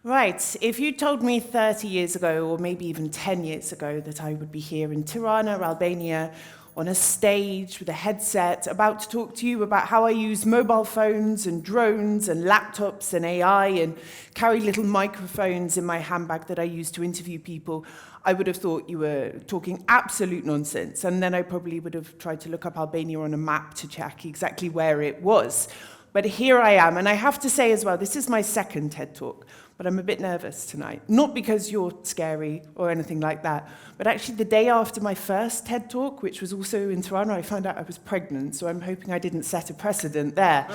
Right, if you told me 30 years ago, or maybe even 10 years ago, that I would be here in Tirana, Albania, on a stage with a headset, about to talk to you about how I use mobile phones and drones and laptops and AI and carry little microphones in my handbag that I use to interview people, I would have thought you were talking absolute nonsense. And then I probably would have tried to look up Albania on a map to check exactly where it was. But here I am, and I have to say as well, this is my second TED Talk, but I'm a bit nervous tonight. Not because you're scary or anything like that, but actually the day after my first TED Talk, which was also in Tirana, I found out I was pregnant, so I'm hoping I didn't set a precedent there.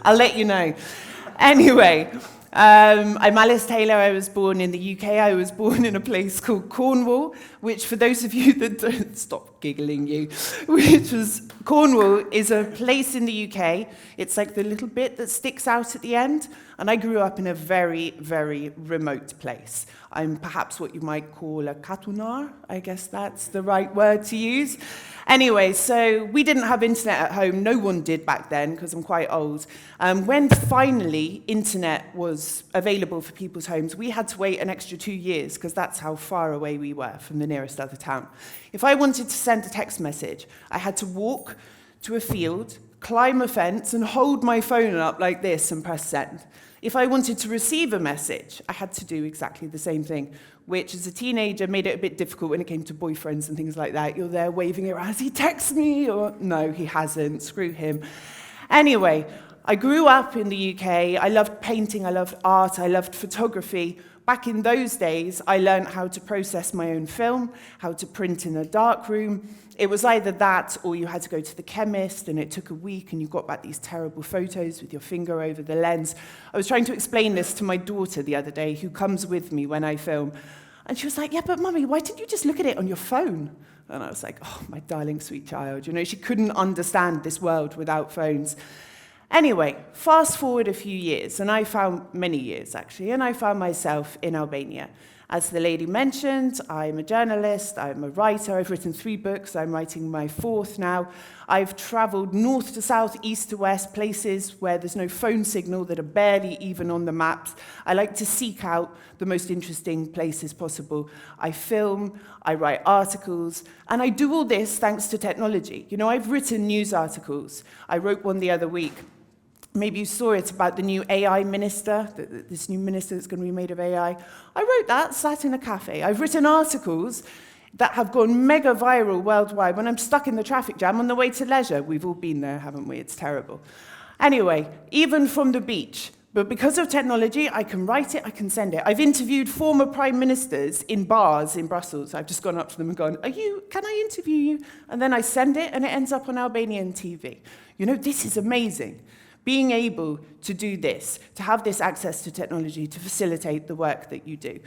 I'll let you know. Anyway, I'm Alice Taylor. I was born in the UK. I was born in a place called Cornwall, which for those of you that don't, stop giggling you, Cornwall is a place in the UK. It's like the little bit that sticks out at the end. And I grew up in a very, very remote place. I'm perhaps what you might call a katunar. I guess that's the right word to use. Anyway, so we didn't have internet at home. No one did back then, because I'm quite old. When finally internet was available for people's homes, we had to wait an extra 2 years, because that's how far away we were from the nearest other town. If I wanted to send a text message, I had to walk to a field, climb a fence, and hold my phone up like this and press send. If I wanted to receive a message, I had to do exactly the same thing, which as a teenager made it a bit difficult when it came to boyfriends and things like that. You're there waving it around, has he texted me? Or no, he hasn't, screw him. Anyway, I grew up in the UK. I loved painting, I loved art, I loved photography. Back in those days, I learned how to process my own film, how to print in a darkroom. It was either that or you had to go to the chemist and it took a week and you got back these terrible photos with your finger over the lens. I was trying to explain this to my daughter the other day, who comes with me when I film. And she was like, yeah, but Mummy, why didn't you just look at it on your phone? And I was like, oh, my darling sweet child. You know, she couldn't understand this world without phones. Anyway, fast forward a few years, and I found many years actually, and I found myself in Albania. As the lady mentioned, I'm a journalist, I'm a writer, I've written 3 books, I'm writing my 4th now. I've traveled north to south, east to west, places where there's no phone signal that are barely even on the maps. I like to seek out the most interesting places possible. I film, I write articles, and I do all this thanks to technology. You know, I've written news articles. I wrote one the other week. Maybe you saw it about the new AI minister, this new minister that's going to be made of AI. I wrote that, sat in a cafe. I've written articles that have gone mega viral worldwide when I'm stuck in the traffic jam on the way to leisure. We've all been there, haven't we? It's terrible. Anyway, even from the beach. But because of technology, I can write it, I can send it. I've interviewed former prime ministers in bars in Brussels. I've just gone up to them and gone, can I interview you? And then I send it and it ends up on Albanian TV. You know, this is amazing. Being able to do this, to have this access to technology to facilitate the work that you do.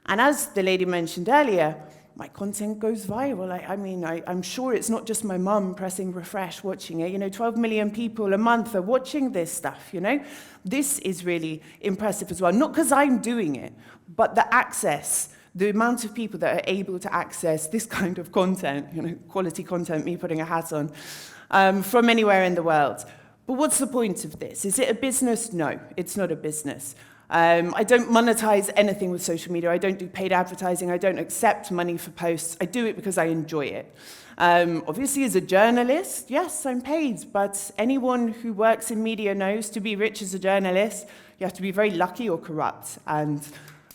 And as the lady mentioned earlier, my content goes viral. I'm sure it's not just my mum pressing refresh, watching it. You know, 12 million people a month are watching this stuff, you know? This is really impressive as well. Not because I'm doing it, but the access, the amount of people that are able to access this kind of content, you know, quality content, me putting a hat on, from anywhere in the world. But what's the point of this? Is it a business? No, it's not a business. I don't monetize anything with social media. I don't do paid advertising. I don't accept money for posts. I do it because I enjoy it. Obviously, as a journalist, yes, I'm paid. But anyone who works in media knows to be rich as a journalist, you have to be very lucky or corrupt. And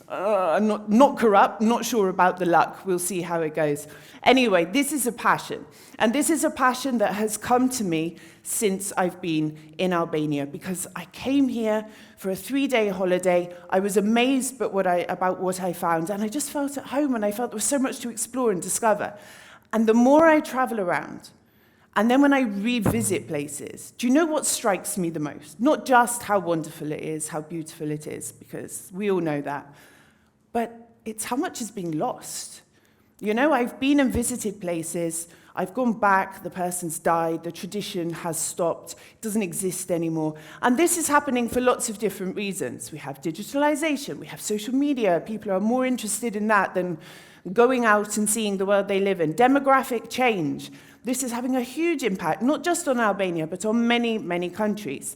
I'm not corrupt, not sure about the luck. We'll see how it goes. Anyway, this is a passion. And this is a passion that has come to me since I've been in Albania, because I came here for a 3-day holiday. I was amazed about what I found, and I just felt at home, and I felt there was so much to explore and discover. And the more I travel around, and then when I revisit places, do you know what strikes me the most? Not just how wonderful it is, how beautiful it is, because we all know that, but it's how much is being lost. You know, I've been and visited places, I've gone back, the person's died, the tradition has stopped, it doesn't exist anymore. And this is happening for lots of different reasons. We have digitalization, we have social media, people are more interested in that than going out and seeing the world they live in. Demographic change, this is having a huge impact, not just on Albania, but on many, many countries.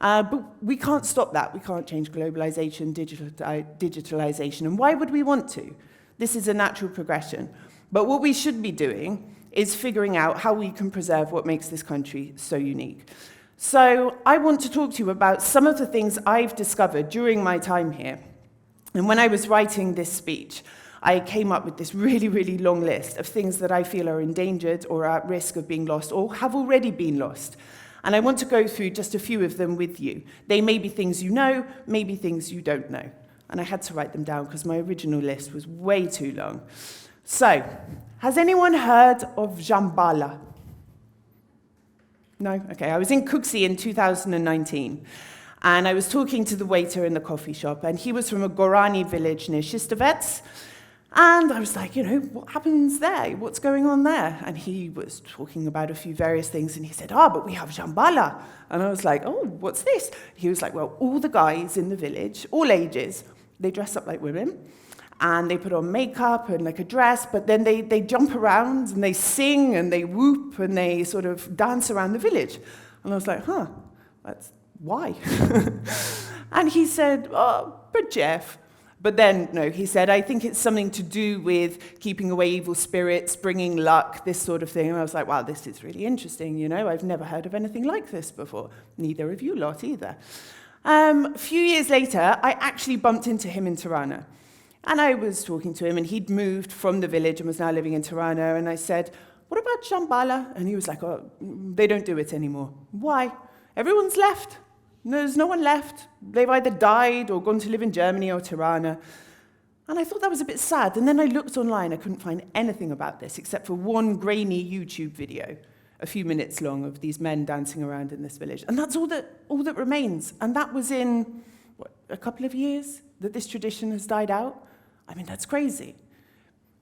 But we can't stop that. We can't change globalization, digitalization. And why would we want to? This is a natural progression. But what we should be doing is figuring out how we can preserve what makes this country so unique. So I want to talk to you about some of the things I've discovered during my time here. And when I was writing this speech, I came up with this really, really long list of things that I feel are endangered or are at risk of being lost or have already been lost. And I want to go through just a few of them with you. They may be things you know, maybe things you don't know. And I had to write them down because my original list was way too long. So, has anyone heard of Jambala? No? Okay, I was in Kuksi in 2019, and I was talking to the waiter in the coffee shop, and he was from a Gorani village near Shistavets, and I was like, what happens there? What's going on there? And he was talking about a few various things, and he said, but we have Jambala. And I was like, oh, what's this? He was like, well, all the guys in the village, all ages, they dress up like women, and they put on makeup and like a dress, but then they jump around and they sing and they whoop and they sort of dance around the village. And I was like, that's why? And he said, but Jeff. But then, no, he said, I think it's something to do with keeping away evil spirits, bringing luck, this sort of thing. And I was like, wow, this is really interesting, I've never heard of anything like this before. Neither of you lot either. A few years later, I actually bumped into him in Tirana. And I was talking to him, and he'd moved from the village and was now living in Tirana. And I said, what about Jambala? And he was like, they don't do it anymore. Why? Everyone's left. There's no one left. They've either died or gone to live in Germany or Tirana. And I thought that was a bit sad. And then I looked online. I couldn't find anything about this except for one grainy YouTube video, a few minutes long, of these men dancing around in this village. And that's all that remains. And that was in, a couple of years that this tradition has died out. I mean, that's crazy.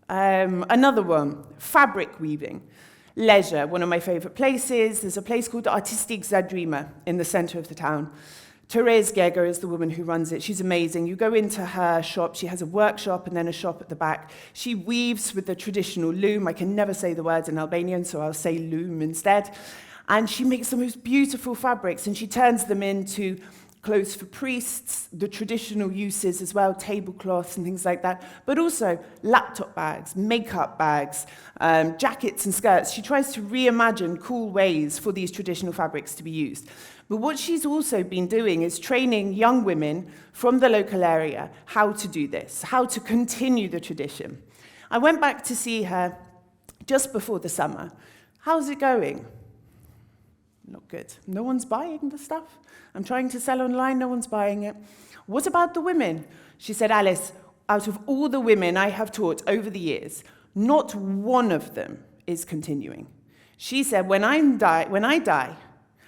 Another one, fabric weaving. Leisure, one of my favorite places. There's a place called TEDxTBU in the center of the town. Therese Geger is the woman who runs it. She's amazing. You go into her shop. She has a workshop and then a shop at the back. She weaves with the traditional loom. I can never say the words in Albanian, so I'll say loom instead. And she makes the most beautiful fabrics, and she turns them into clothes for priests, the traditional uses as well, tablecloths and things like that, but also laptop bags, makeup bags, jackets and skirts. She tries to reimagine cool ways for these traditional fabrics to be used. But what she's also been doing is training young women from the local area how to do this, how to continue the tradition. I went back to see her just before the summer. How's it going? Not good. No one's buying the stuff. I'm trying to sell online, no one's buying it. What about the women? She said, Alice, out of all the women I have taught over the years, not one of them is continuing. She said, when I die,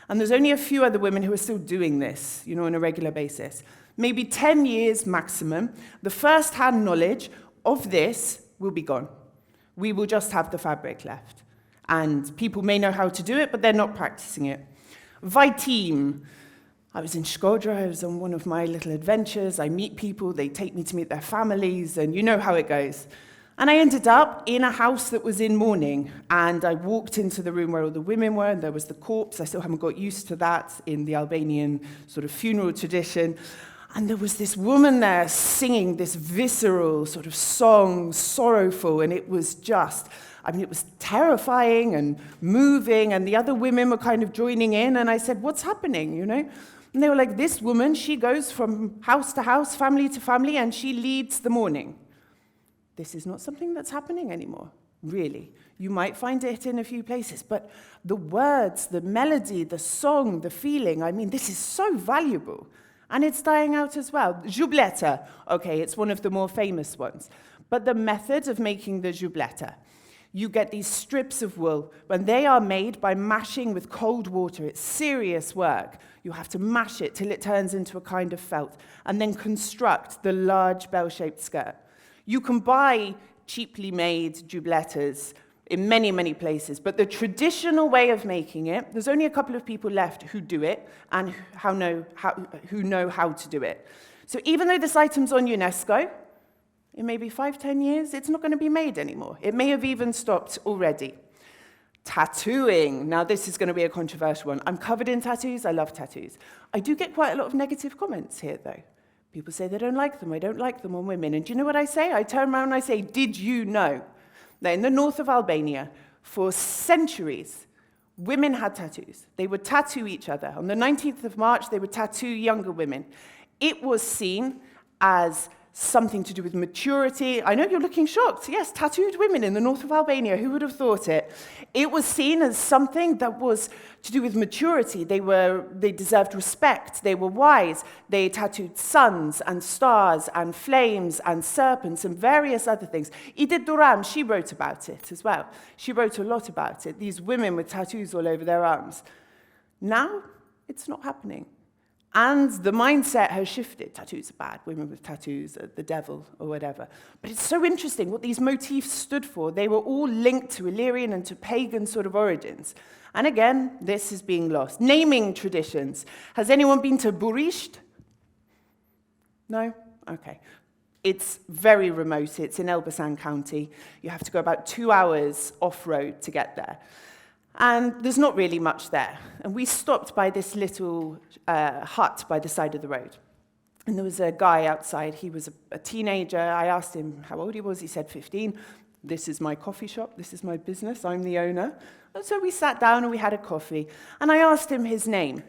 and there's only a few other women who are still doing this, on a regular basis, maybe 10 years maximum, the first-hand knowledge of this will be gone. We will just have the fabric left. And people may know how to do it, but they're not practicing it. Vitim. I was in Shkodra, I was on one of my little adventures. I meet people, they take me to meet their families, and you know how it goes. And I ended up in a house that was in mourning, and I walked into the room where all the women were, and there was the corpse. I still haven't got used to that in the Albanian sort of funeral tradition. And there was this woman there singing this visceral sort of song, sorrowful, and it was just, it was terrifying and moving, and the other women were kind of joining in, and I said, what's happening, And they were like, this woman, she goes from house to house, family to family, and she leads the mourning. This is not something that's happening anymore, really. You might find it in a few places, but the words, the melody, the song, the feeling, this is so valuable. And it's dying out as well. Jubleta, okay, it's one of the more famous ones. But the method of making the jubleta, you get these strips of wool. When they are made by mashing with cold water, it's serious work. You have to mash it till it turns into a kind of felt, and then construct the large bell-shaped skirt. You can buy cheaply made jubletas in many, many places, but the traditional way of making it, there's only a couple of people left who do it and who know how to do it. So even though this item's on UNESCO, in maybe 5-10 years, it's not going to be made anymore. It may have even stopped already. Tattooing. Now, this is going to be a controversial one. I'm covered in tattoos. I love tattoos. I do get quite a lot of negative comments here, though. People say they don't like them. I don't like them on women. And do you know what I say? I turn around and I say, did you know that in the north of Albania, for centuries, women had tattoos? They would tattoo each other. On the 19th of March, they would tattoo younger women. It was seen as something to do with maturity. I know you're looking shocked. Yes, tattooed women in the north of Albania. Who would have thought it? It was seen as something that was to do with maturity. They deserved respect. They were wise. They tattooed suns and stars and flames and serpents and various other things. Edith Duram, she wrote about it as well. She wrote a lot about it. These women with tattoos all over their arms. Now, it's not happening. And the mindset has shifted. Tattoos are bad. Women with tattoos are the devil or whatever. But it's so interesting what these motifs stood for. They were all linked to Illyrian and to pagan sort of origins. And again, this is being lost. Naming traditions. Has anyone been to Burisht? No? Okay. It's very remote. It's in Elbasan County. You have to go about 2 hours off-road to get there. And there's not really much there. And we stopped by this little hut by the side of the road. And there was a guy outside. He was a teenager. I asked him how old he was. He said 15. This is my coffee shop. This is my business. I'm the owner. And so we sat down and we had a coffee. And I asked him his name.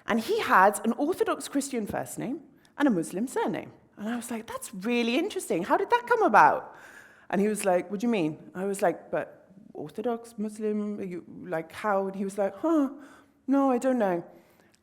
And he had an Orthodox Christian first name and a Muslim surname. And I was like, that's really interesting. How did that come about? And he was like, what do you mean? I was like, but Orthodox, Muslim, you, like how? And he was like, no, I don't know.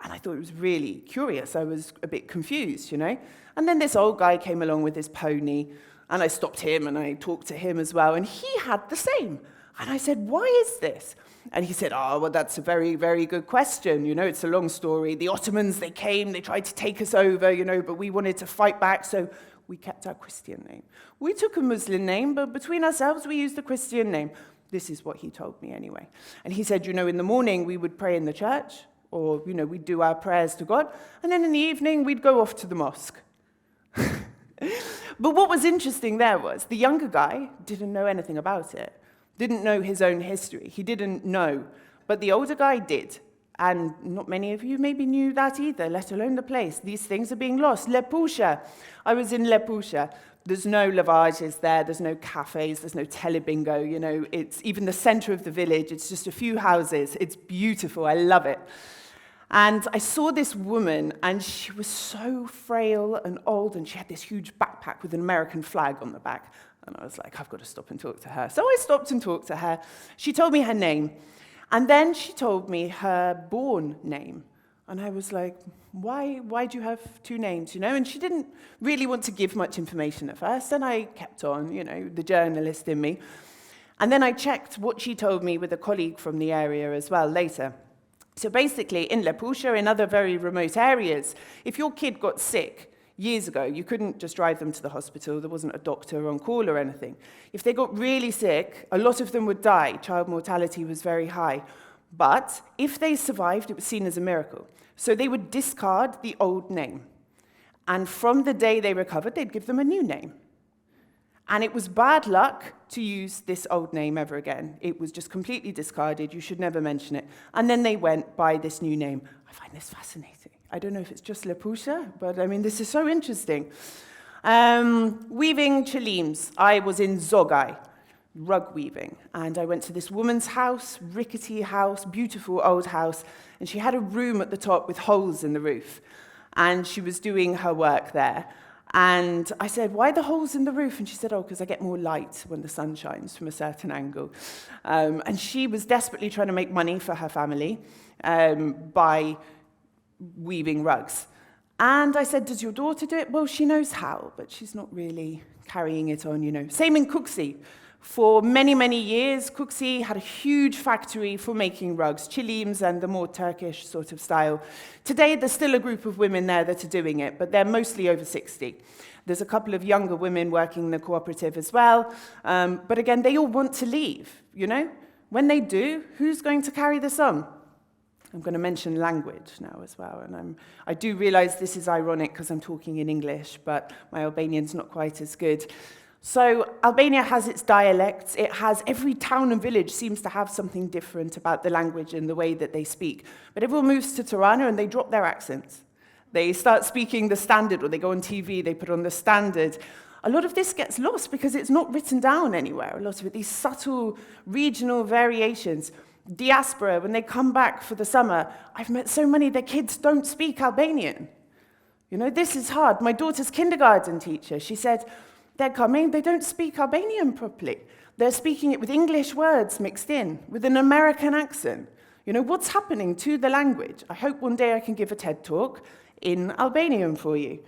And I thought it was really curious. I was a bit confused, you know. And then this old guy came along with his pony, and I stopped him, and I talked to him as well, and he had the same. And I said, why is this? And he said, well, that's a very, very good question. You know, it's a long story. The Ottomans, they came, they tried to take us over, you know, but we wanted to fight back, so we kept our Christian name. We took a Muslim name, but between ourselves, we used the Christian name. This is what he told me anyway. And he said, you know, in the morning we would pray in the church, or, you know, we'd do our prayers to God, and then in the evening we'd go off to the mosque. But what was interesting there was the younger guy didn't know anything about it, didn't know his own history. He didn't know, but the older guy did. And not many of you maybe knew that either, let alone the place. These things are being lost. Lepusha. I was in Lepusha. There's no lavages there, there's no cafes, there's no telebingo, you know, it's even the center of the village, it's just a few houses, it's beautiful, I love it. And I saw this woman, and she was so frail and old, and she had this huge backpack with an American flag on the back. And I was like, I've got to stop and talk to her. So I stopped and talked to her. She told me her name, and then she told me her born name. And I was like, why do you have two names, you know? And she didn't really want to give much information at first, and I kept on, you know, the journalist in me. And then I checked what she told me with a colleague from the area as well later. So basically, in Lepusha, in other very remote areas, if your kid got sick years ago, you couldn't just drive them to the hospital. There wasn't a doctor on call or anything. If they got really sick, a lot of them would die. Child mortality was very high. But if they survived, it was seen as a miracle. So they would discard the old name. And from the day they recovered, they'd give them a new name. And it was bad luck to use this old name ever again. It was just completely discarded. You should never mention it. And then they went by this new name. I find this fascinating. I don't know if it's just Lepusha, but I mean, this is so interesting. Weaving chalims. I was in Zogaj, rug weaving, and I went to this woman's house, rickety house, beautiful old house, and she had a room at the top with holes in the roof, and she was doing her work there. And I said, why the holes in the roof? And she said, because I get more light when the sun shines from a certain angle. And she was desperately trying to make money for her family by weaving rugs. And I said, does your daughter do it? Well, she knows how, but she's not really carrying it on, you know. Same in Kuksi. For many, many years, Kuksi had a huge factory for making rugs, chilims and the more Turkish sort of style. Today, there's still a group of women there that are doing it, but they're mostly over 60. There's a couple of younger women working in the cooperative as well. But again, they all want to leave, you know? When they do, who's going to carry this on? I'm going to mention language now as well. And I do realize this is ironic because I'm talking in English, but my Albanian's not quite as good. So Albania has its dialects. It has, every town and village seems to have something different about the language and the way that they speak. But everyone moves to Tirana and they drop their accents. They start speaking the standard, or they go on TV, they put on the standard. A lot of this gets lost because it's not written down anywhere. A lot of it, these subtle regional variations. Diaspora, when they come back for the summer, I've met so many, their kids don't speak Albanian. You know, this is hard. My daughter's kindergarten teacher, she said, they're coming, they don't speak Albanian properly. They're speaking it with English words mixed in, with an American accent. You know, what's happening to the language? I hope one day I can give a TED talk in Albanian for you.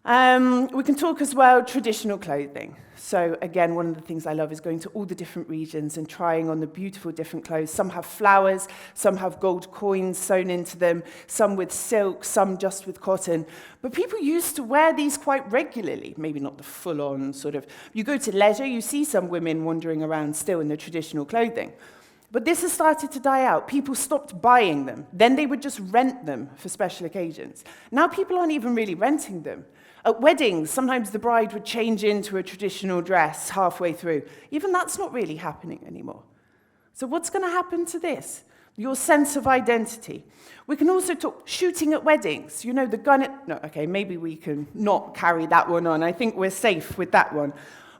We can talk as well traditional clothing. So again, one of the things I love is going to all the different regions and trying on the beautiful different clothes. Some have flowers, some have gold coins sewn into them, some with silk, some just with cotton. But people used to wear these quite regularly, maybe not the full-on sort of. You go to leisure, you see some women wandering around still in their traditional clothing. But this has started to die out. People stopped buying them. Then they would just rent them for special occasions. Now people aren't even really renting them. At weddings, sometimes the bride would change into a traditional dress halfway through. Even that's not really happening anymore. So what's going to happen to this? Your sense of identity. We can also talk shooting at weddings. You know, the gun at... No, okay, maybe we can not carry that one on. I think we're safe with that one.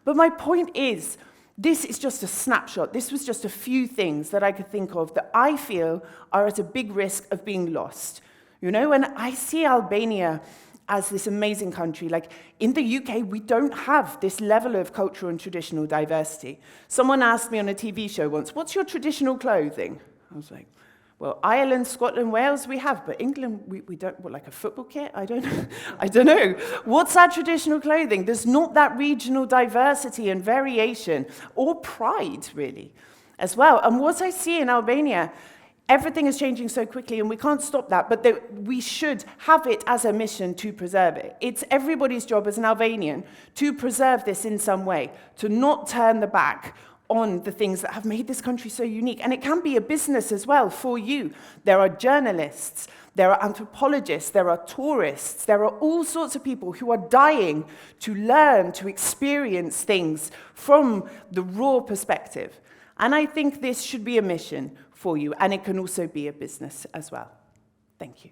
But my point is, this is just a snapshot. This was just a few things that I could think of that I feel are at a big risk of being lost. You know, and I see Albania as this amazing country. Like, in the UK, we don't have this level of cultural and traditional diversity. Someone asked me on a TV show once, what's your traditional clothing? I was like, well, Ireland, Scotland, Wales, we have, but England, we don't, what, like a football kit? I don't know. I don't know. What's our traditional clothing? There's not that regional diversity and variation, or pride, really, as well. And what I see in Albania, everything is changing so quickly, and we can't stop that, but we should have it as a mission to preserve it. It's everybody's job as an Albanian to preserve this in some way, to not turn the back on the things that have made this country so unique. And it can be a business as well for you. There are journalists, there are anthropologists, there are tourists, there are all sorts of people who are dying to learn, to experience things from the raw perspective. And I think this should be a mission for you, and it can also be a business as well. Thank you.